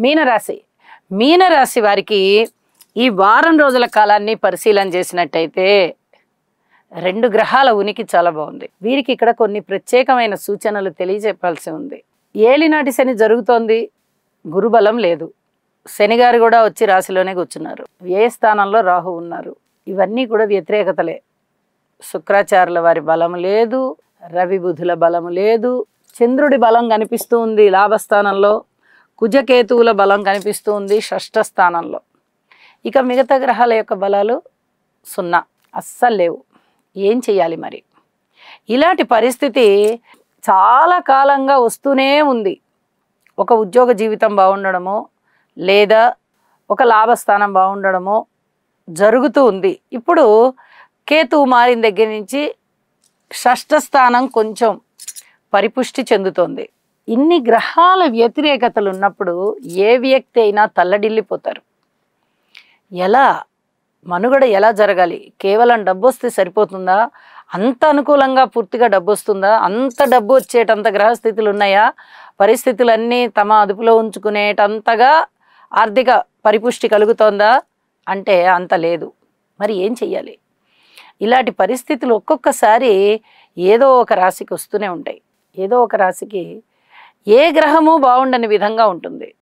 మీనరాశి. మీనరాశి వారికి ఈ వారం రోజుల కాలాన్ని పరిశీలన చేసినట్టయితే 2 గ్రహాల ఉనికి చాలా బాగుంది. వీరికి ఇక్కడ కొన్ని ప్రత్యేకమైన సూచనలు తెలియజెప్పాల్సి ఉంది. ఏలినాటి శని జరుగుతోంది, గురుబలం లేదు. శనిగారు కూడా వచ్చి రాశిలోనే కూర్చున్నారు. ఏ స్థానంలో రాహు ఉన్నారు. ఇవన్నీ కూడా వ్యతిరేకతలే. శుక్రాచార్యుల వారి బలం లేదు, రవి బుధుల బలం లేదు, చంద్రుడి బలం కనిపిస్తూ ఉంది లాభస్థానంలో, కుజకేతువుల బలం కనిపిస్తూ ఉంది షష్ఠ స్థానంలో. ఇక మిగతా గ్రహాల యొక్క బలాలు 0, అస్సలు లేవు. ఏం చెయ్యాలి మరి? ఇలాంటి పరిస్థితి చాలా కాలంగా వస్తూనే ఉంది. ఒక ఉద్యోగ జీవితం బాగుండడమో లేదా ఒక లాభస్థానం బాగుండడమో జరుగుతూ ఉంది. ఇప్పుడు కేతువు మారిన దగ్గర నుంచి షష్ఠ స్థానం కొంచెం పరిపుష్టి చెందుతోంది. ఇన్ని గ్రహాల వ్యతిరేకతలు ఉన్నప్పుడు ఏ వ్యక్తి అయినా తల్లడిల్లిపోతారు. ఎలా మనుగడ ఎలా జరగాలి? కేవలం డబ్బు వస్తే సరిపోతుందా? అంత అనుకూలంగా పూర్తిగా డబ్బు వస్తుందా? అంత డబ్బు వచ్చేటంత గ్రహస్థితులు ఉన్నాయా? పరిస్థితులన్నీ తమ అదుపులో ఉంచుకునేటంతగా ఆర్థిక పరిపుష్టి కలుగుతోందా అంటే అంత లేదు. మరి ఏం చెయ్యాలి? ఇలాంటి పరిస్థితులు ఒక్కొక్కసారి ఏదో ఒక రాశికి వస్తూనే ఉంటాయి. ఏదో ఒక రాశికి ఏ గ్రహము బాగుండని విధంగా ఉంటుంది.